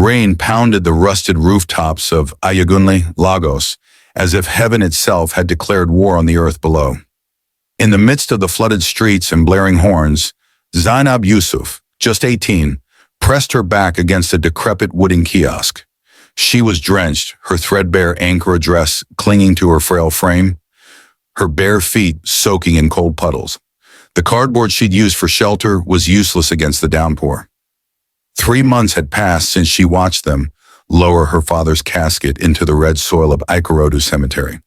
Rain pounded the rusted rooftops of Ajegunle, Lagos, as if heaven itself had declared war on the earth below. In the midst of the flooded streets and blaring horns, Zainab Yusuf, just 18, pressed her back against a decrepit wooden kiosk. She was drenched, her threadbare Ankara dress clinging to her frail frame, her bare feet soaking in cold puddles. The cardboard she'd used for shelter was useless against the downpour. 3 months had passed since she watched them lower her father's casket into the red soil of Ikorodu Cemetery.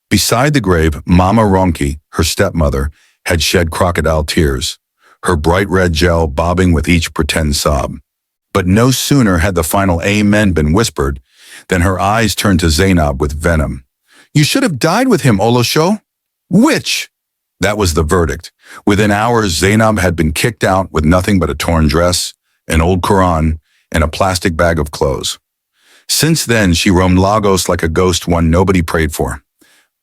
Beside the grave, Mama Ronki, her stepmother, had shed crocodile tears, her bright red gel bobbing with each pretend sob. But no sooner had the final amen been whispered than her eyes turned to Zainab with venom. "You should have died with him, Olosho." "Witch!" That was the verdict. Within hours, Zainab had been kicked out with nothing but a torn dress, an old Quran, and a plastic bag of clothes. Since then, she roamed Lagos like a ghost one nobody prayed for.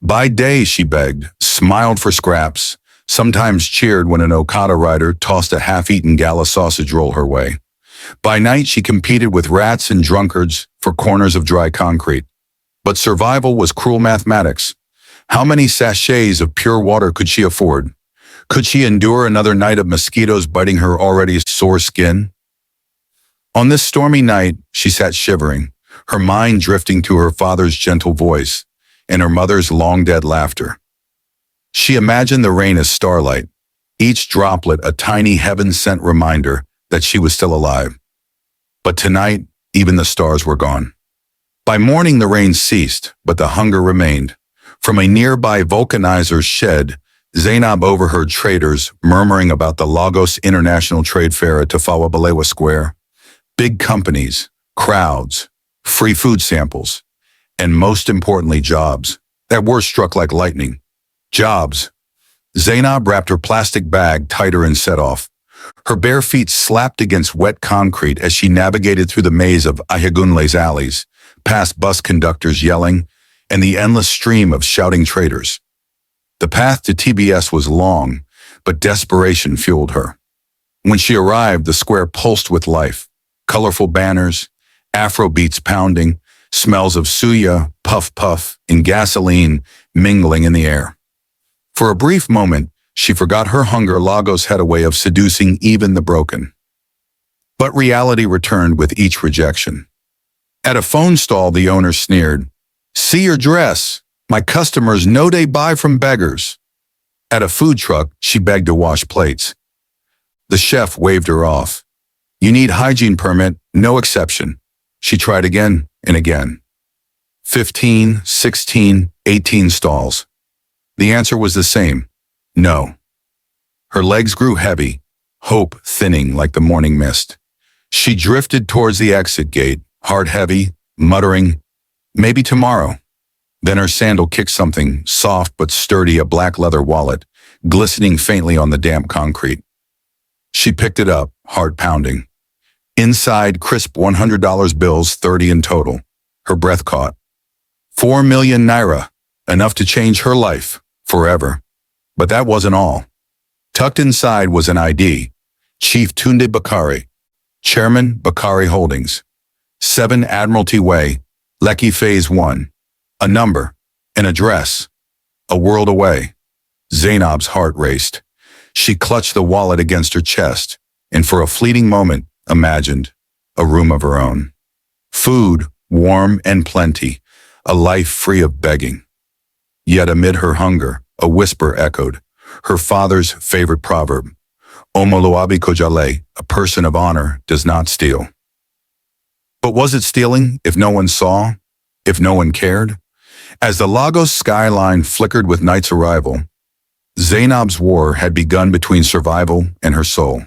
By day, she begged, smiled for scraps, sometimes cheered when an Okada rider tossed a half-eaten gala sausage roll her way. By night, she competed with rats and drunkards for corners of dry concrete. But survival was cruel mathematics. How many sachets of pure water could she afford? Could she endure another night of mosquitoes biting her already sore skin? On this stormy night, she sat shivering, her mind drifting to her father's gentle voice and her mother's long-dead laughter. She imagined the rain as starlight, each droplet a tiny heaven-sent reminder that she was still alive. But tonight, even the stars were gone. By morning, the rain ceased, but the hunger remained. From a nearby vulcanizer's shed, Zainab overheard traders murmuring about the Lagos International Trade Fair at Tafawa Balewa Square. Big companies, crowds, free food samples, and most importantly, jobs. That word struck like lightning. Jobs. Zainab wrapped her plastic bag tighter and set off. Her bare feet slapped against wet concrete as she navigated through the maze of Ajegunle's alleys, past bus conductors yelling, and the endless stream of shouting traders. The path to TBS was long, but desperation fueled her. When she arrived, the square pulsed with life. Colorful banners, Afro beats pounding, smells of suya, puff, and gasoline mingling in the air. For a brief moment, she forgot her hunger. Lagos had a way of seducing even the broken. But reality returned with each rejection. At a phone stall, the owner sneered, "See your dress. My customers know they buy from beggars." At a food truck, she begged to wash plates. The chef waved her off. "You need hygiene permit, no exception." She tried again and again. 15, 16, 18 stalls. The answer was the same, no. Her legs grew heavy, hope thinning like the morning mist. She drifted towards the exit gate, heart heavy, muttering, "Maybe tomorrow." Then her sandal kicked something, soft but sturdy, a black leather wallet, glistening faintly on the damp concrete. She picked it up, heart pounding. Inside, crisp $100 bills, 30 in total. Her breath caught. 4 million naira, enough to change her life, forever. But that wasn't all. Tucked inside was an ID. Chief Tunde Bakari, Chairman Bakari Holdings. 7 Admiralty Way, Lekki Phase 1. A number, an address, a world away. Zainab's heart raced. She clutched the wallet against her chest, and for a fleeting moment, imagined a room of her own. Food, warm and plenty, a life free of begging. Yet amid her hunger, a whisper echoed, her father's favorite proverb, "Omoluabi Kojale, a person of honor does not steal." But was it stealing if no one saw, if no one cared? As the Lagos skyline flickered with night's arrival, Zainab's war had begun between survival and her soul.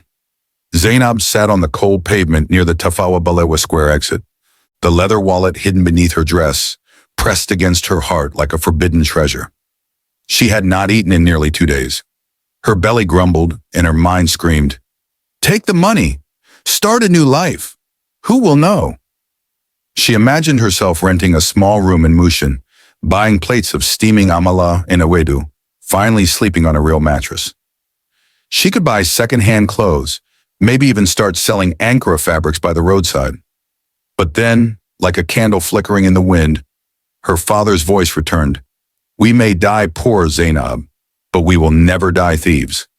Zainab sat on the cold pavement near the Tafawa Balewa Square exit, the leather wallet hidden beneath her dress, pressed against her heart like a forbidden treasure. She had not eaten in nearly 2 days. Her belly grumbled and her mind screamed, "Take the money! Start a new life! Who will know?" She imagined herself renting a small room in Mushin, buying plates of steaming amala and ewedu, finally sleeping on a real mattress. She could buy second-hand clothes, maybe even start selling Ankara fabrics by the roadside. But then, like a candle flickering in the wind, her father's voice returned. We may die poor, Zainab, but we will never die thieves.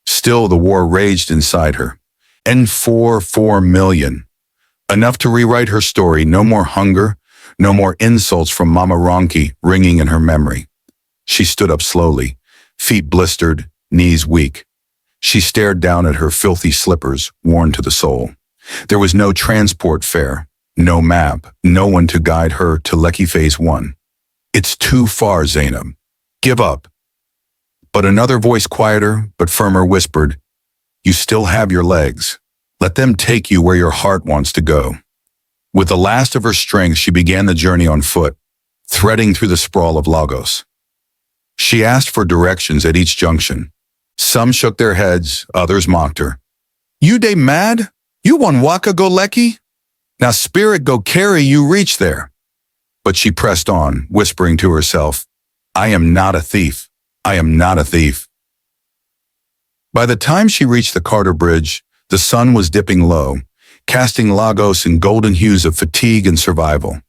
Still, the war raged inside her. And 4 million. Enough to rewrite her story. No more hunger, no more insults from Mama Ronki ringing in her memory. She stood up slowly, feet blistered, knees weak. She stared down at her filthy slippers, worn to the sole. There was no transport fare, no map, no one to guide her to Lekki Phase 1. It's too far, Zainab. Give up. But another voice, quieter but firmer, whispered, You still have your legs. Let them take you where your heart wants to go. With the last of her strength, she began the journey on foot, threading through the sprawl of Lagos. She asked for directions at each junction. Some shook their heads, others mocked her. You dey mad? You want Waka go Lekki? Now spirit go carry you reach there. But she pressed on, whispering to herself, I am not a thief. I am not a thief. By the time she reached the Carter Bridge, the sun was dipping low, casting Lagos in golden hues of fatigue and survival.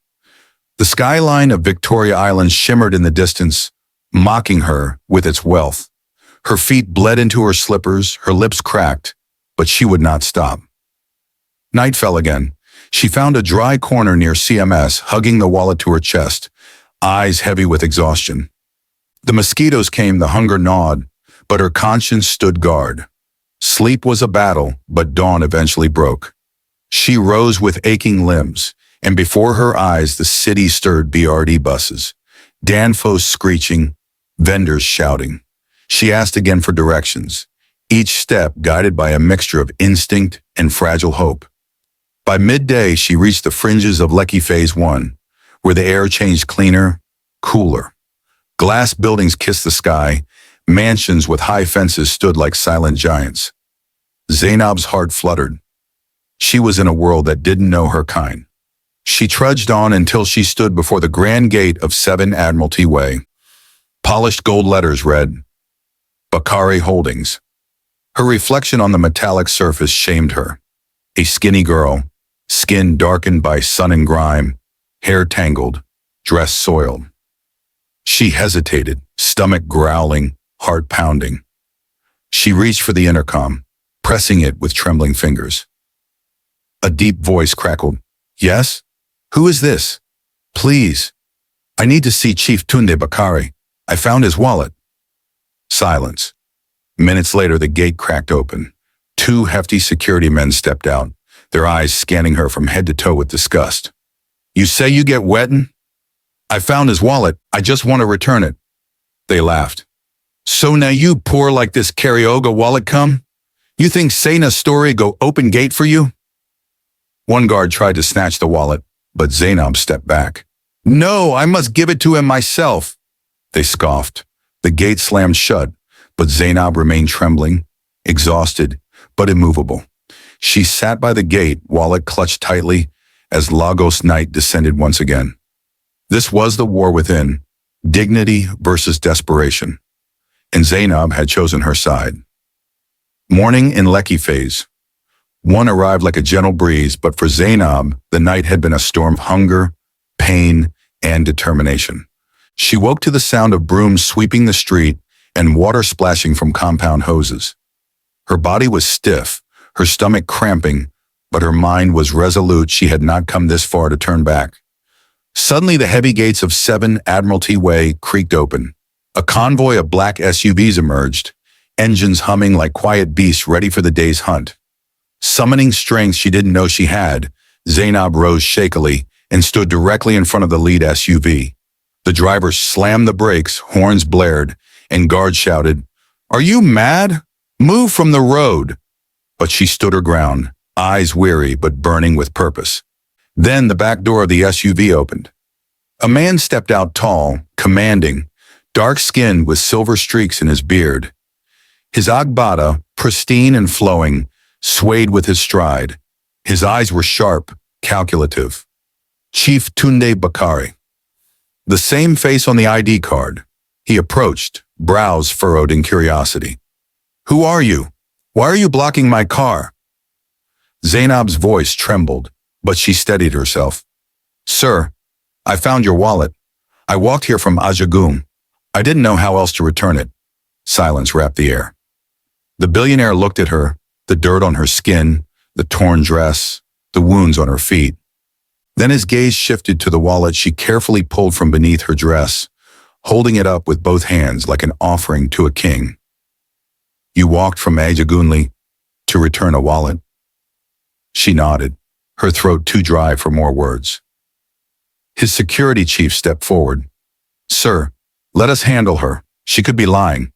The skyline of Victoria Island shimmered in the distance, mocking her with its wealth. Her feet bled into her slippers, her lips cracked, but she would not stop. Night fell again. She found a dry corner near CMS, hugging the wallet to her chest, eyes heavy with exhaustion. The mosquitoes came, the hunger gnawed, but her conscience stood guard. Sleep was a battle, but dawn eventually broke. She rose with aching limbs, and before her eyes the city stirred BRD buses, Danfos screeching, vendors shouting. She asked again for directions, each step guided by a mixture of instinct and fragile hope. By midday, she reached the fringes of Lekki Phase 1, where the air changed cleaner, cooler. Glass buildings kissed the sky, mansions with high fences stood like silent giants. Zainab's heart fluttered. She was in a world that didn't know her kind. She trudged on until she stood before the grand gate of 7 Admiralty Way. Polished gold letters read, Bakari Holdings. Her reflection on the metallic surface shamed her. A skinny girl, skin darkened by sun and grime, hair tangled, dress soiled. She hesitated, stomach growling, heart pounding. She reached for the intercom, pressing it with trembling fingers. A deep voice crackled. Yes? Who is this? Please. I need to see Chief Tunde Bakari. I found his wallet. Silence. Minutes later, the gate cracked open. 2 hefty security men stepped out, their eyes scanning her from head to toe with disgust. You say you get wettin'? I found his wallet. I just want to return it. They laughed. So now you poor like this Carioga wallet come? You think Sena's story go open gate for you? One guard tried to snatch the wallet, but Zainab stepped back. No, I must give it to him myself. They scoffed. The gate slammed shut, but Zainab remained trembling, exhausted, but immovable. She sat by the gate, wallet clutched tightly, as Lagos night descended once again. This was the war within, dignity versus desperation. And Zainab had chosen her side. Morning in Lekki Phase. One arrived like a gentle breeze, but for Zainab, the night had been a storm of hunger, pain, and determination. She woke to the sound of brooms sweeping the street and water splashing from compound hoses. Her body was stiff, her stomach cramping, but her mind was resolute. She had not come this far to turn back. Suddenly, the heavy gates of 7 Admiralty Way creaked open. A convoy of black SUVs emerged, engines humming like quiet beasts ready for the day's hunt. Summoning strength she didn't know she had, Zainab rose shakily and stood directly in front of the lead SUV. The driver slammed the brakes, horns blared, and guards shouted, Are you mad? Move from the road. But she stood her ground, eyes weary but burning with purpose. Then the back door of the SUV opened. A man stepped out tall, commanding, dark-skinned with silver streaks in his beard. His agbada, pristine and flowing, swayed with his stride. His eyes were sharp, calculative. Chief Tunde Bakari. The same face on the ID card. He approached, brows furrowed in curiosity. Who are you? Why are you blocking my car? Zainab's voice trembled, But she steadied herself. Sir, I found your wallet. I walked here from Ajegunle. I didn't know how else to return it. Silence wrapped the air. The billionaire looked at her, the dirt on her skin, the torn dress, the wounds on her feet. Then his gaze shifted to the wallet she carefully pulled from beneath her dress, holding it up with both hands like an offering to a king. You walked from Ajegunle to return a wallet? She nodded, her throat too dry for more words. His security chief stepped forward. Sir, let us handle her. She could be lying.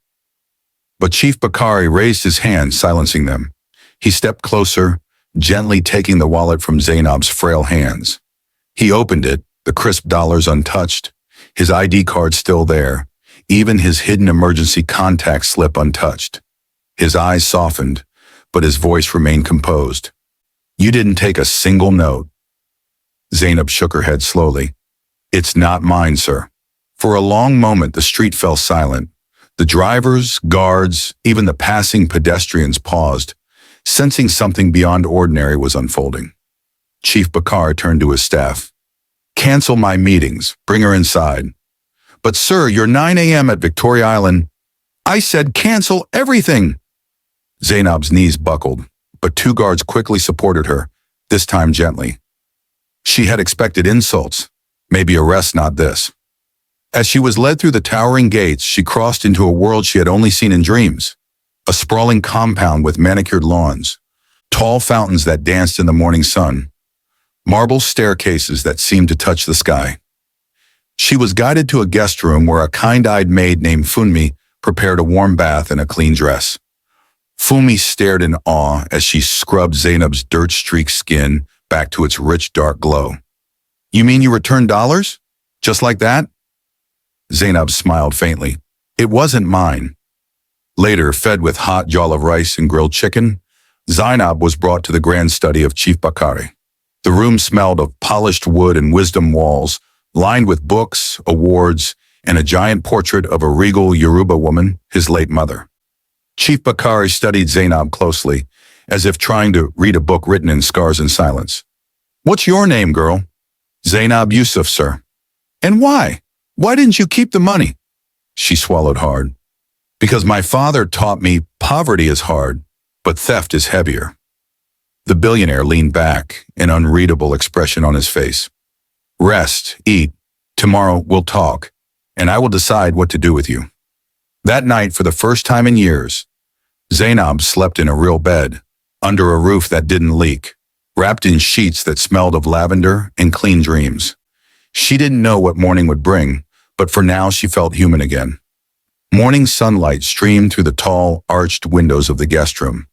But Chief Bakari raised his hand, silencing them. He stepped closer, gently taking the wallet from Zainab's frail hands. He opened it, the crisp dollars untouched, his ID card still there, even his hidden emergency contact slip untouched. His eyes softened, but his voice remained composed. You didn't take a single note. Zainab shook her head slowly. It's not mine, sir. For a long moment, the street fell silent. The drivers, guards, even the passing pedestrians paused, sensing something beyond ordinary was unfolding. Chief Bakar turned to his staff. Cancel my meetings. Bring her inside. But sir, you're 9 a.m. at Victoria Island. I said cancel everything. Zainab's knees buckled, but two guards quickly supported her, this time gently. She had expected insults, maybe arrest, not this. As she was led through the towering gates, she crossed into a world she had only seen in dreams. A sprawling compound with manicured lawns, tall fountains that danced in the morning sun, marble staircases that seemed to touch the sky. She was guided to a guest room where a kind-eyed maid named Funmi prepared a warm bath and a clean dress. Funmi stared in awe as she scrubbed Zainab's dirt-streaked skin back to its rich, dark glow. You mean you returned dollars? Just like that? Zainab smiled faintly. It wasn't mine. Later, fed with hot jollof rice and grilled chicken, Zainab was brought to the grand study of Chief Bakari. The room smelled of polished wood and wisdom walls, lined with books, awards, and a giant portrait of a regal Yoruba woman, his late mother. Chief Bakari studied Zainab closely, as if trying to read a book written in scars and silence. What's your name, girl? Zainab Yusuf, sir. And why? Why didn't you keep the money? She swallowed hard. Because my father taught me poverty is hard, but theft is heavier. The billionaire leaned back, an unreadable expression on his face. Rest, eat. Tomorrow we'll talk, and I will decide what to do with you. That night, for the first time in years, Zainab slept in a real bed, under a roof that didn't leak, wrapped in sheets that smelled of lavender and clean dreams. She didn't know what morning would bring, but for now she felt human again. Morning sunlight streamed through the tall, arched windows of the guest room.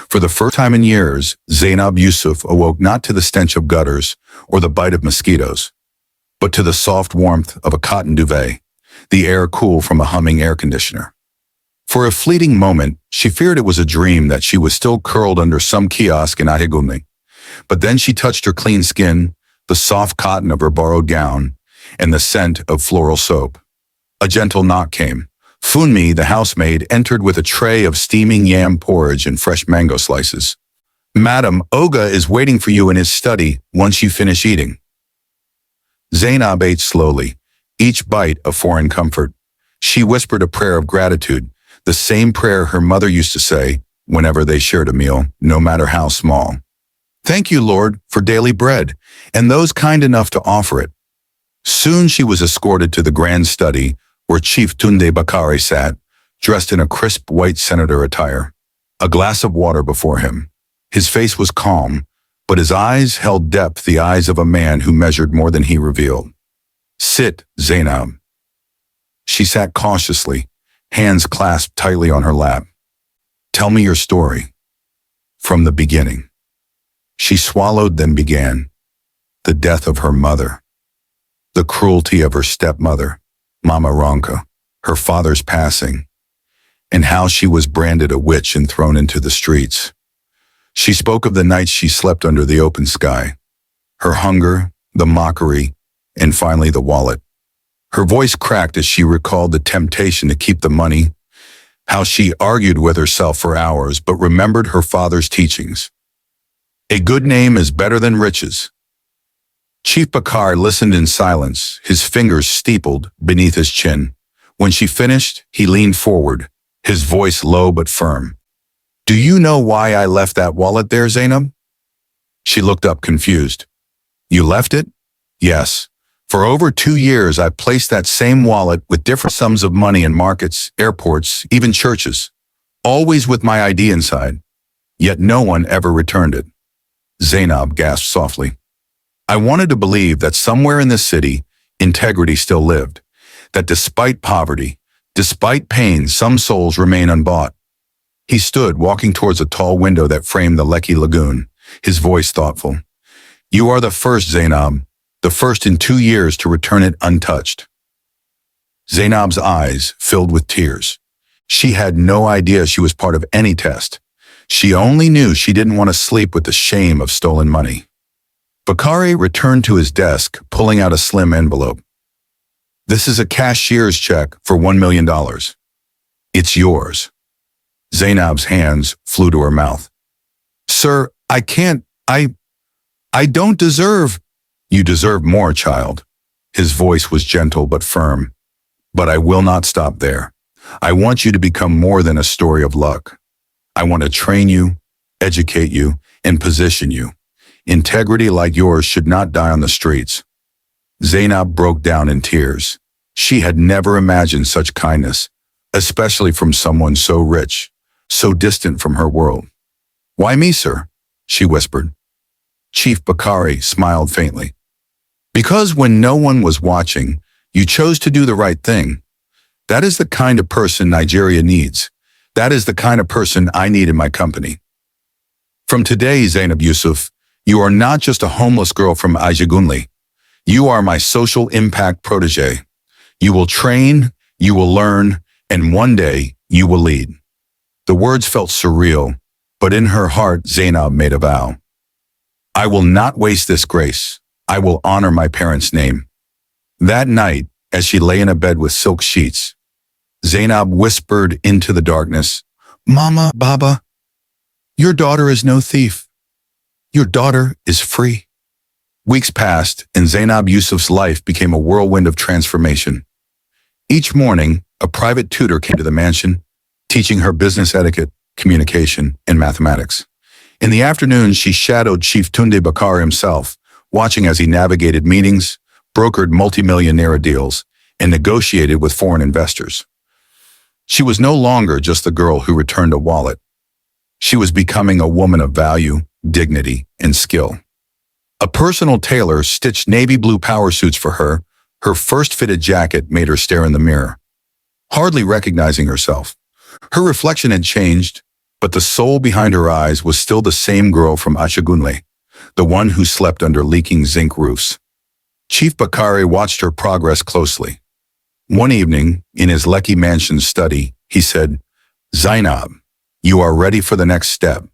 For the first time in years, Zainab Yusuf awoke not to the stench of gutters or the bite of mosquitoes, but to the soft warmth of a cotton duvet, the air cool from a humming air conditioner. For a fleeting moment, she feared it was a dream that she was still curled under some kiosk in Ajegunle. But then she touched her clean skin, the soft cotton of her borrowed gown, and the scent of floral soap. A gentle knock came. Funmi, the housemaid, entered with a tray of steaming yam porridge and fresh mango slices. Madam, Oga is waiting for you in his study once you finish eating. Zainab ate slowly, each bite a foreign comfort. She whispered a prayer of gratitude, the same prayer her mother used to say whenever they shared a meal, no matter how small. Thank you, Lord, for daily bread, and those kind enough to offer it. Soon she was escorted to the grand study, where Chief Tunde Bakari sat, dressed in a crisp white senator attire, a glass of water before him. His face was calm, but his eyes held depth, the eyes of a man who measured more than he revealed. Sit, Zainab. She sat cautiously, hands clasped tightly on her lap. Tell me your story. From the beginning. She swallowed, then began. The death of her mother. The cruelty of her stepmother, Mama Ronka, her father's passing, and how she was branded a witch and thrown into the streets. She spoke of the nights she slept under the open sky, her hunger, the mockery, and finally the wallet. Her voice cracked as she recalled the temptation to keep the money, how she argued with herself for hours but remembered her father's teachings. A good name is better than riches, Chief Bakar listened in silence, his fingers steepled beneath his chin. When she finished, he leaned forward, his voice low but firm. Do you know why I left that wallet there, Zainab? She looked up confused. You left it? Yes. For over 2 years, I placed that same wallet with different sums of money in markets, airports, even churches, always with my ID inside. Yet no one ever returned it. Zainab gasped softly. I wanted to believe that somewhere in this city, integrity still lived, that despite poverty, despite pain, some souls remain unbought. He stood, walking towards a tall window that framed the Lekki Lagoon, his voice thoughtful. You are the first, Zainab, the first in 2 years to return it untouched. Zainab's eyes filled with tears. She had no idea she was part of any test. She only knew she didn't want to sleep with the shame of stolen money. Bakari returned to his desk, pulling out a slim envelope. This is a cashier's check for $1 million. It's yours. Zainab's hands flew to her mouth. Sir, I can't, I don't deserve. You deserve more, child. His voice was gentle but firm. But I will not stop there. I want you to become more than a story of luck. I want to train you, educate you, and position you. Integrity like yours should not die on the streets. Zainab broke down in tears. She had never imagined such kindness, especially from someone so rich, so distant from her world. Why me, sir? She whispered. Chief Bakari smiled faintly. Because when no one was watching, you chose to do the right thing. That is the kind of person Nigeria needs. That is the kind of person I need in my company. From today, Zainab Yusuf, you are not just a homeless girl from Ajegunle. You are my social impact protege. You will train, you will learn, and one day you will lead. The words felt surreal, but in her heart, Zainab made a vow. I will not waste this grace. I will honor my parents' name. That night, as she lay in a bed with silk sheets, Zainab whispered into the darkness, Mama, Baba, your daughter is no thief. Your daughter is free. Weeks passed, and Zainab Yusuf's life became a whirlwind of transformation. Each morning, a private tutor came to the mansion, teaching her business etiquette, communication, and mathematics. In the afternoon, she shadowed Chief Tunde Bakar himself, watching as he navigated meetings, brokered multimillionaire deals, and negotiated with foreign investors. She was no longer just the girl who returned a wallet. She was becoming a woman of value, dignity, and skill. A personal tailor stitched navy blue power suits for her. Her first fitted jacket made her stare in the mirror, hardly recognizing herself. Her reflection had changed, but the soul behind her eyes was still the same girl from Ajegunle, the one who slept under leaking zinc roofs. Chief Bakari watched her progress closely. One evening, in his Lekki mansion's study, he said, Zainab, you are ready for the next step.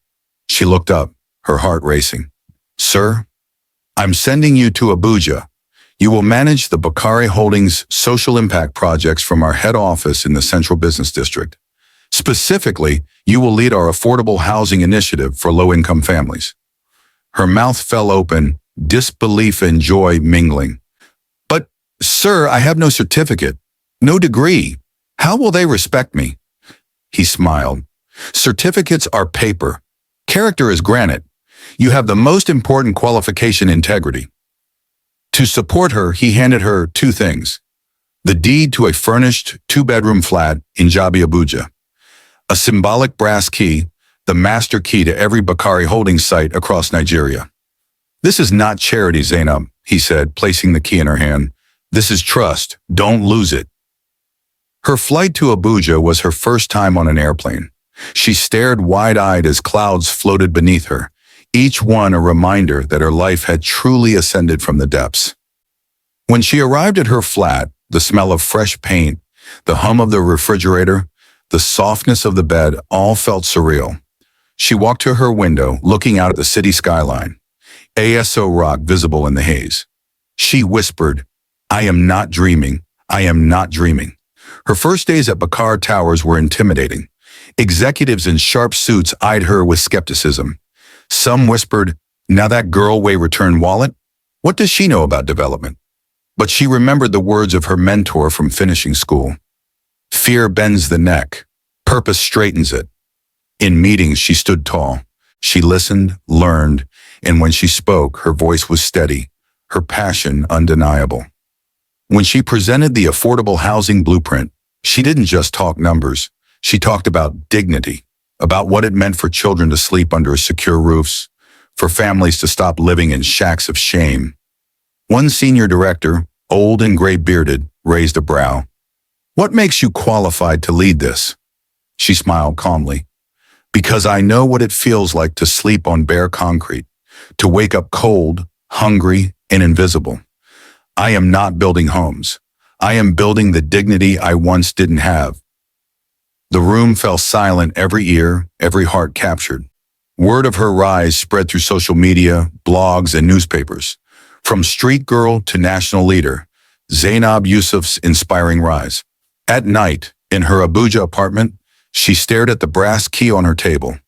She looked up, her heart racing. Sir, I'm sending you to Abuja. You will manage the Bakari Holdings social impact projects from our head office in the Central Business District. Specifically, you will lead our affordable housing initiative for low-income families. Her mouth fell open, disbelief and joy mingling. But, sir, I have no certificate, no degree. How will they respect me? He smiled. Certificates are paper. Character is granite. You have the most important qualification, integrity. To support her, he handed her 2 things. The deed to a furnished 2-bedroom flat in Jabi, Abuja. A symbolic brass key, the master key to every Bakari Holdings site across Nigeria. This is not charity, Zainab, he said, placing the key in her hand. This is trust. Don't lose it. Her flight to Abuja was her first time on an airplane. She stared wide-eyed as clouds floated beneath her, each one a reminder that her life had truly ascended from the depths. When she arrived at her flat, the smell of fresh paint, the hum of the refrigerator, the softness of the bed all felt surreal. She walked to her window, looking out at the city skyline, ASO Rock visible in the haze. She whispered, I am not dreaming. I am not dreaming. Her first days at Bakar Towers were intimidating. Executives in sharp suits eyed her with skepticism. Some whispered, now that girl way return wallet? What does she know about development? But she remembered the words of her mentor from finishing school. Fear bends the neck. Purpose straightens it. In meetings, she stood tall. She listened, learned, and when she spoke, her voice was steady, her passion undeniable. When she presented the affordable housing blueprint, she didn't just talk numbers. She talked about dignity, about what it meant for children to sleep under secure roofs, for families to stop living in shacks of shame. One senior director, old and gray-bearded, raised a brow. "What makes you qualified to lead this?" She smiled calmly. "Because I know what it feels like to sleep on bare concrete, to wake up cold, hungry, and invisible. I am not building homes. I am building the dignity I once didn't have." The room fell silent, every ear, every heart captured. Word of her rise spread through social media, blogs, and newspapers. From street girl to national leader, Zainab Yusuf's inspiring rise. At night, in her Abuja apartment, she stared at the brass key on her table,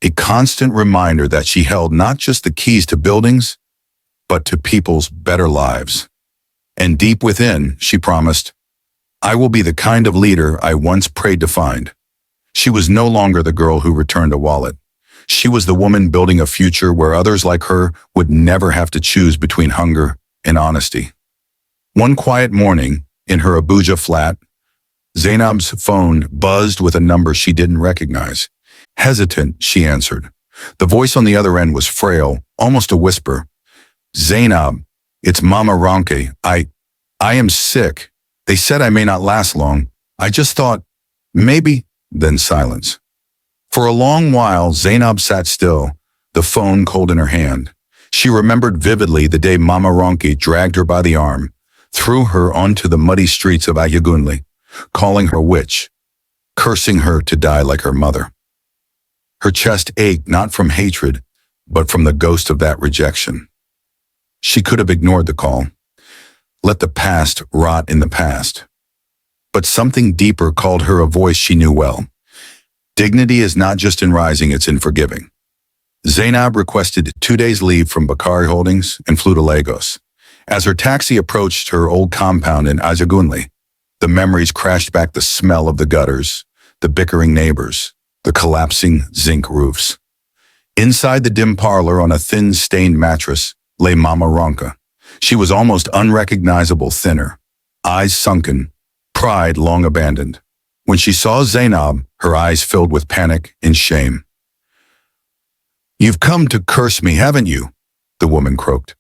a constant reminder that she held not just the keys to buildings, but to people's better lives. And deep within, she promised, "I will be the kind of leader I once prayed to find." She was no longer the girl who returned a wallet. She was the woman building a future where others like her would never have to choose between hunger and honesty. One quiet morning, in her Abuja flat, Zainab's phone buzzed with a number she didn't recognize. Hesitant, she answered. The voice on the other end was frail, almost a whisper. "Zainab, it's Mama Ronke. I am sick. They said I may not last long. I just thought, maybe," then silence. For a long while, Zainab sat still, the phone cold in her hand. She remembered vividly the day Mama Ronke dragged her by the arm, threw her onto the muddy streets of Ajegunle, calling her a witch, cursing her to die like her mother. Her chest ached not from hatred, but from the ghost of that rejection. She could have ignored the call, let the past rot in the past. But something deeper called her, a voice she knew well. Dignity is not just in rising, it's in forgiving. Zainab requested 2 days leave from Bakari Holdings and flew to Lagos. As her taxi approached her old compound in Ajegunle, the memories crashed back, the smell of the gutters, the bickering neighbors, the collapsing zinc roofs. Inside the dim parlor on a thin, stained mattress lay Mama Ronke. She was almost unrecognizable, thinner, eyes sunken, pride long abandoned. When she saw Zainab, her eyes filled with panic and shame. "You've come to curse me, haven't you?" the woman croaked.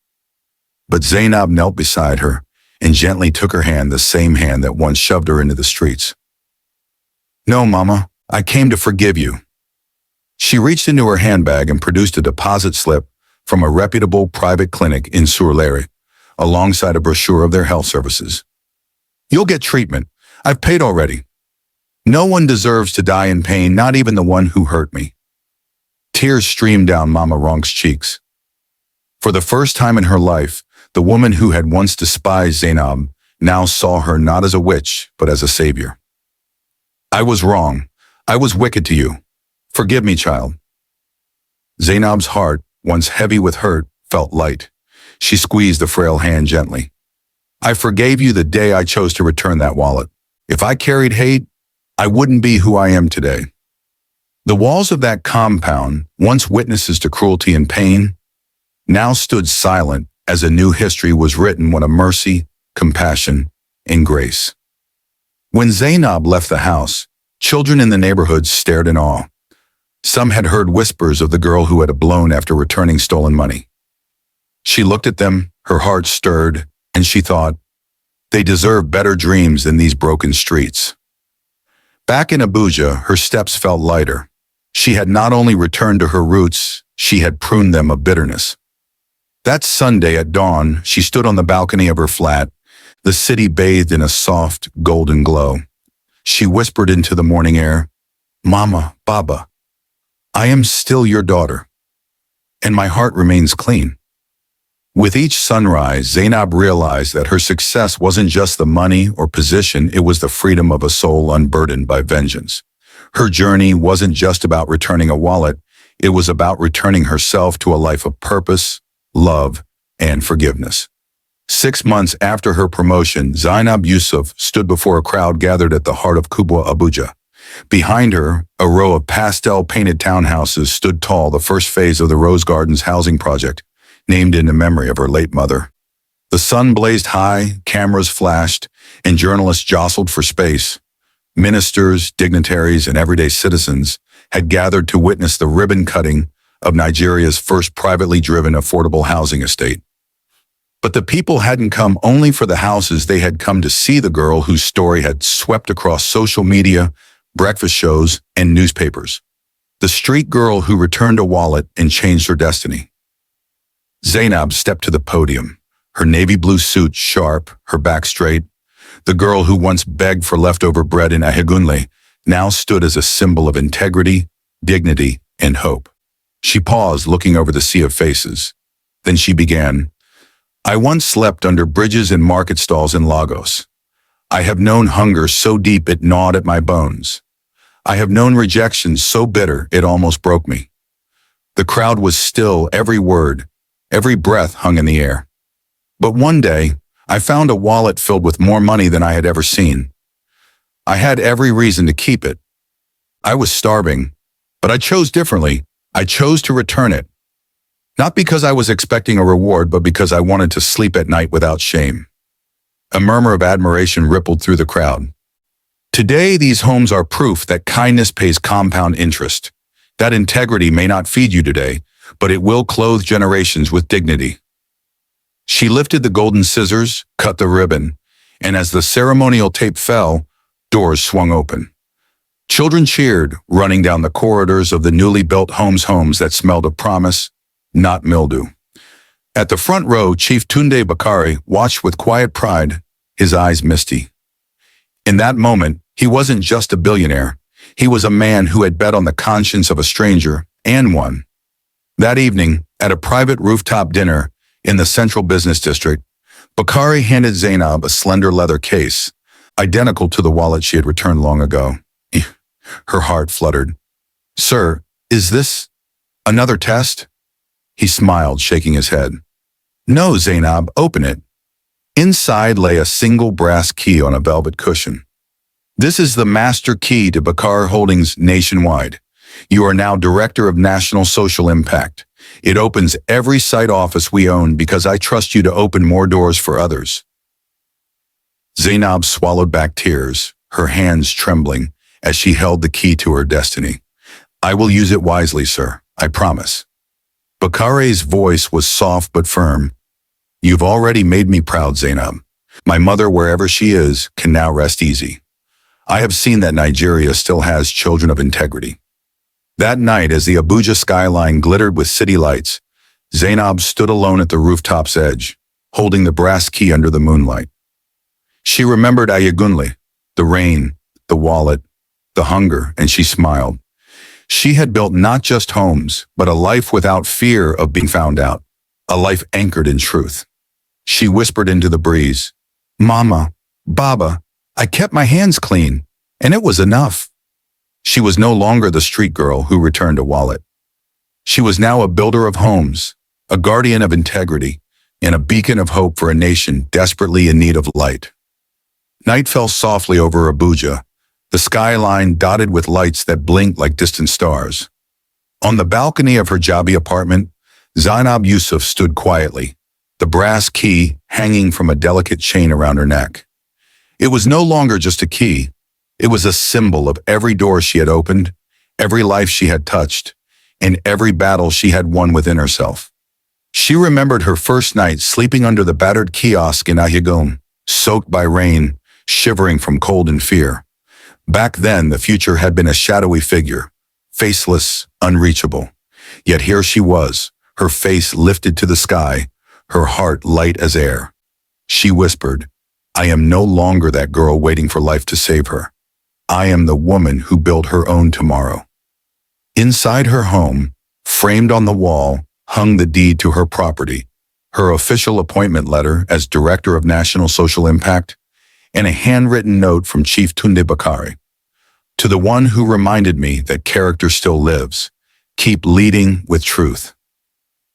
But Zainab knelt beside her and gently took her hand, the same hand that once shoved her into the streets. "No, Mama, I came to forgive you." She reached into her handbag and produced a deposit slip from a reputable private clinic in Surulere, alongside a brochure of their health services. "You'll get treatment. I've paid already. No one deserves to die in pain, not even the one who hurt me." Tears streamed down Mama Ronke's cheeks. For the first time in her life, the woman who had once despised Zainab now saw her not as a witch, but as a savior. "I was wrong. I was wicked to you. Forgive me, child." Zainab's heart, once heavy with hurt, felt light. She squeezed the frail hand gently. "I forgave you the day I chose to return that wallet. If I carried hate, I wouldn't be who I am today." The walls of that compound, once witnesses to cruelty and pain, now stood silent as a new history was written, one of mercy, compassion, and grace. When Zainab left the house, children in the neighborhood stared in awe. Some had heard whispers of the girl who had blown after returning stolen money. She looked at them, her heart stirred, and she thought, they deserve better dreams than these broken streets. Back in Abuja, her steps felt lighter. She had not only returned to her roots, she had pruned them of bitterness. That Sunday at dawn, she stood on the balcony of her flat, the city bathed in a soft, golden glow. She whispered into the morning air, "Mama, Baba, I am still your daughter, and my heart remains clean." With each sunrise, Zainab realized that her success wasn't just the money or position, it was the freedom of a soul unburdened by vengeance. Her journey wasn't just about returning a wallet, it was about returning herself to a life of purpose, love, and forgiveness. 6 months after her promotion, Zainab Yusuf stood before a crowd gathered at the heart of Kubwa, Abuja. Behind her, a row of pastel-painted townhouses stood tall, the first phase of the Rose Gardens housing project, named in the memory of her late mother. The sun blazed high, cameras flashed, and journalists jostled for space. Ministers, dignitaries, and everyday citizens had gathered to witness the ribbon cutting of Nigeria's first privately driven affordable housing estate. But the people hadn't come only for the houses. They had come to see the girl whose story had swept across social media, breakfast shows, and newspapers. The street girl who returned a wallet and changed her destiny. Zainab stepped to the podium, her navy blue suit sharp, her back straight. The girl who once begged for leftover bread in Ajegunle now stood as a symbol of integrity, dignity, and hope. She paused, looking over the sea of faces. Then she began, "I once slept under bridges and market stalls in Lagos. I have known hunger so deep it gnawed at my bones. I have known rejection so bitter it almost broke me." The crowd was still, every word, every breath hung in the air. But one day, I found a wallet filled with more money than I had ever seen. I had every reason to keep it. I was starving, but I chose differently. I chose to return it. Not because I was expecting a reward, but because I wanted to sleep at night without shame. A murmur of admiration rippled through the crowd. Today, these homes are proof that kindness pays compound interest, that integrity may not feed you today, but it will clothe generations with dignity. She lifted the golden scissors, cut the ribbon, and as the ceremonial tape fell, doors swung open. Children cheered, running down the corridors of the newly built homes that smelled of promise, not mildew. At the front row, Chief Tunde Bakari watched with quiet pride, his eyes misty. In that moment, he wasn't just a billionaire. He was a man who had bet on the conscience of a stranger, and won. That evening, at a private rooftop dinner in the central business district, Bakari handed Zainab a slender leather case, identical to the wallet she had returned long ago. Her heart fluttered. "Sir, is this another test?" He smiled, shaking his head. "No, Zainab, open it." Inside lay a single brass key on a velvet cushion. "This is the master key to Bakar Holdings nationwide. You are now Director of National Social Impact. It opens every site office we own because I trust you to open more doors for others." Zainab swallowed back tears, her hands trembling as she held the key to her destiny. "I will use it wisely, sir, I promise." Bakari's voice was soft but firm. "You've already made me proud, Zainab. My mother, wherever she is, can now rest easy. I have seen that Nigeria still has children of integrity." That night, as the Abuja skyline glittered with city lights, Zainab stood alone at the rooftop's edge, holding the brass key under the moonlight. She remembered Ajegunle, the rain, the wallet, the hunger, and she smiled. She had built not just homes, but a life without fear of being found out, a life anchored in truth. She whispered into the breeze, "Mama, Baba, I kept my hands clean, and it was enough." She was no longer the street girl who returned a wallet. She was now a builder of homes, a guardian of integrity, and a beacon of hope for a nation desperately in need of light. Night fell softly over Abuja, the skyline dotted with lights that blinked like distant stars. On the balcony of her Jabi apartment, Zainab Yusuf stood quietly, the brass key hanging from a delicate chain around her neck. It was no longer just a key. It was a symbol of every door she had opened, every life she had touched, and every battle she had won within herself. She remembered her first night sleeping under the battered kiosk in Ajegunle, soaked by rain, shivering from cold and fear. Back then, the future had been a shadowy figure, faceless, unreachable. Yet here she was, her face lifted to the sky, her heart light as air. She whispered, "I am no longer that girl waiting for life to save her. I am the woman who built her own tomorrow." Inside her home, framed on the wall, hung the deed to her property, her official appointment letter as Director of National Social Impact, and a handwritten note from Chief Tunde Bakari. "To the one who reminded me that character still lives, keep leading with truth."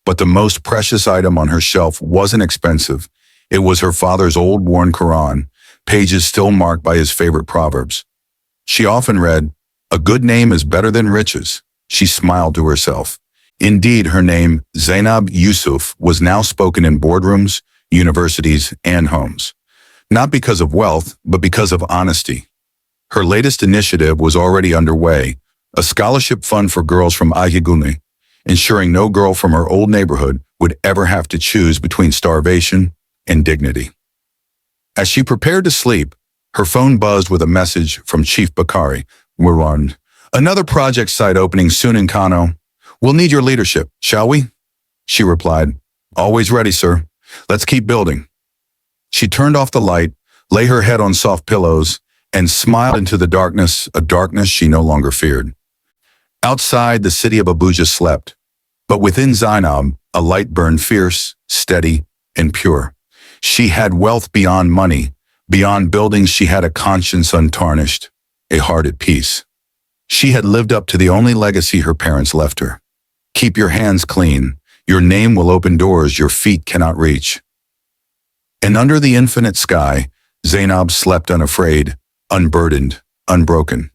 But the most precious item on her shelf wasn't expensive. It was her father's old worn Quran, pages still marked by his favorite proverbs. She often read, "A good name is better than riches." She smiled to herself. Indeed, her name, Zainab Yusuf, was now spoken in boardrooms, universities, and homes. Not because of wealth, but because of honesty. Her latest initiative was already underway, a scholarship fund for girls from Ajegunle, ensuring no girl from her old neighborhood would ever have to choose between starvation and dignity. As she prepared to sleep, her phone buzzed with a message from Chief Bakari. "We're on another project site opening soon in Kano. We'll need your leadership, shall we?" She replied, "Always ready, sir. Let's keep building." She turned off the light, lay her head on soft pillows, and smiled into the darkness, a darkness she no longer feared. Outside, the city of Abuja slept, but within Zainab, a light burned fierce, steady, and pure. She had wealth beyond money, beyond buildings. She had a conscience untarnished, a heart at peace. She had lived up to the only legacy her parents left her. Keep your hands clean. Your name will open doors your feet cannot reach. And under the infinite sky, Zainab slept unafraid, unburdened, unbroken.